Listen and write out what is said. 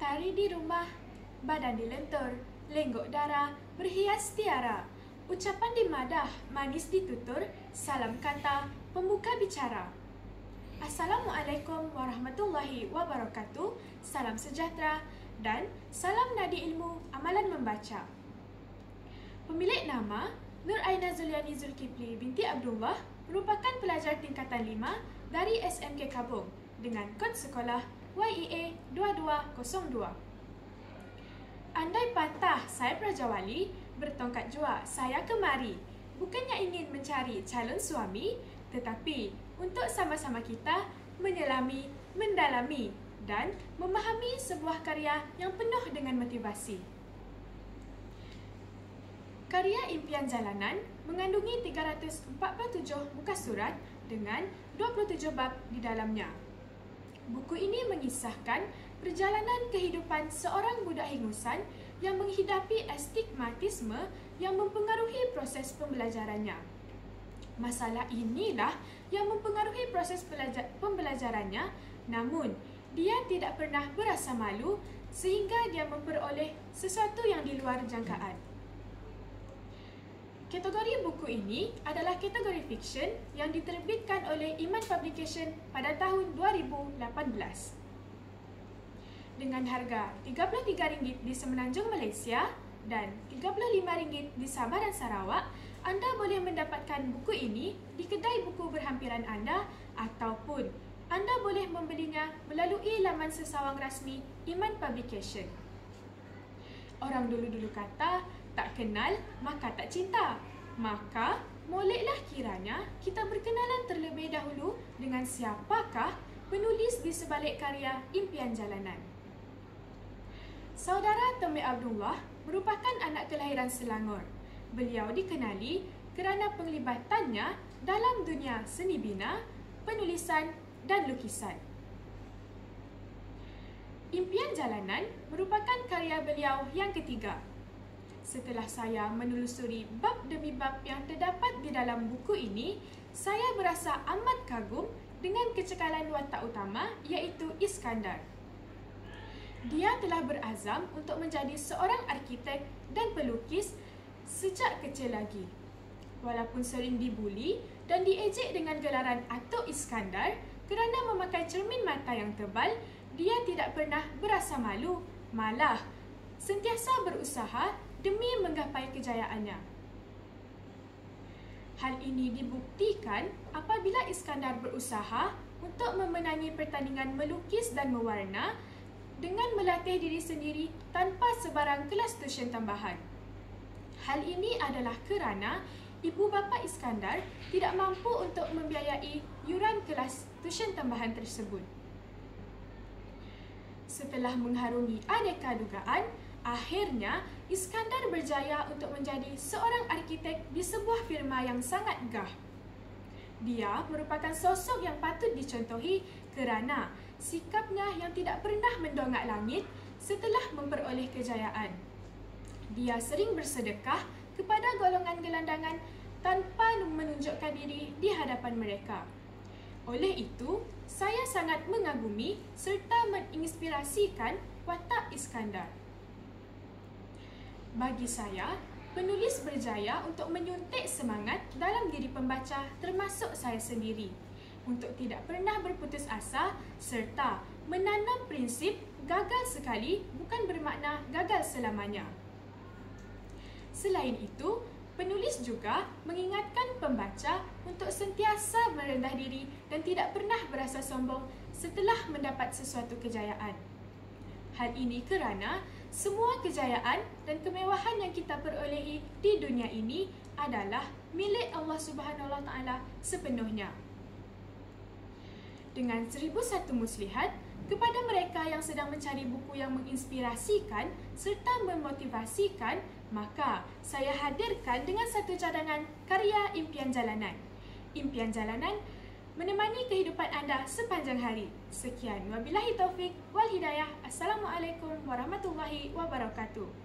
Tari di rumah, badan dilentur, lenggok darah, berhias tiara. Ucapan dimadah, manis ditutur, salam kata, pembuka bicara. Assalamualaikum warahmatullahi wabarakatuh, salam sejahtera, dan salam nadi ilmu, amalan membaca. Pemilik nama, Nur Aina Zuliani Zulkifli binti Abdullah, merupakan pelajar tingkatan 5 dari SMK Kabung dengan kod sekolah YEA 2202. Andai patah saya Prajawali, bertongkat jua saya kemari. Bukannya ingin mencari calon suami, tetapi untuk sama-sama kita menyelami, mendalami dan memahami sebuah karya yang penuh dengan motivasi. Karya Impian Jalanan mengandungi 347 muka surat dengan 27 bab di dalamnya. Buku ini mengisahkan perjalanan kehidupan seorang budak hingusan yang menghidapi astigmatisme yang mempengaruhi proses pembelajarannya. Masalah inilah yang mempengaruhi proses pembelajarannya, namun dia tidak pernah berasa malu sehingga dia memperoleh sesuatu yang di luar jangkaan. Kategori buku ini adalah kategori fiksyen yang diterbitkan oleh Iman Publication pada tahun 2018. Dengan harga RM33 di Semenanjung Malaysia dan RM35 di Sabah dan Sarawak, anda boleh mendapatkan buku ini di kedai buku berhampiran anda ataupun anda boleh membelinya melalui laman sesawang rasmi Iman Publication. Orang dulu-dulu kata, tak kenal maka tak cinta. Maka, moleklah kiranya kita berkenalan terlebih dahulu dengan siapakah penulis di sebalik karya Impian Jalanan. Saudara Tommy Abdullah merupakan anak kelahiran Selangor. Beliau dikenali kerana penglibatannya dalam dunia seni bina, penulisan dan lukisan. Impian Jalanan merupakan karya beliau yang ketiga. Setelah saya menelusuri bab demi bab yang terdapat di dalam buku ini, saya berasa amat kagum dengan kecekalan watak utama iaitu Iskandar. Dia telah berazam untuk menjadi seorang arkitek dan pelukis sejak kecil lagi. Walaupun sering dibuli dan diejek dengan gelaran Atuk Iskandar kerana memakai cermin mata yang tebal, dia tidak pernah berasa malu, malah sentiasa berusaha demi menggapai kejayaannya. Hal ini dibuktikan apabila Iskandar berusaha untuk memenangi pertandingan melukis dan mewarna dengan melatih diri sendiri tanpa sebarang kelas tuition tambahan. Hal ini adalah kerana ibu bapa Iskandar tidak mampu untuk membiayai yuran kelas tuition tambahan tersebut. Setelah mengharungi aneka dugaan, akhirnya Iskandar berjaya untuk menjadi seorang arkitek di sebuah firma yang sangat gah. Dia merupakan sosok yang patut dicontohi kerana sikapnya yang tidak pernah mendongak langit setelah memperoleh kejayaan. Dia sering bersedekah kepada golongan gelandangan tanpa menunjukkan diri di hadapan mereka. Oleh itu, saya sangat mengagumi serta menginspirasikan watak Iskandar. Bagi saya, penulis berjaya untuk menyuntik semangat dalam diri pembaca termasuk saya sendiri untuk tidak pernah berputus asa serta menanam prinsip gagal sekali bukan bermakna gagal selamanya. Selain itu, penulis juga mengingatkan pembaca untuk sentiasa merendah diri dan tidak pernah berasa sombong setelah mendapat sesuatu kejayaan. Hal ini kerana semua kejayaan dan kemewahan yang kita perolehi di dunia ini adalah milik Allah Subhanahu Wa Taala sepenuhnya. Dengan 1001 muslihat, kepada mereka yang sedang mencari buku yang menginspirasikan serta memotivasikan, maka saya hadirkan dengan satu cadangan karya Impian Jalanan. Impian Jalanan menemani kehidupan anda sepanjang hari. Sekian, wabillahi taufik wal hidayah. Assalamualaikum warahmatullahi wabarakatuh.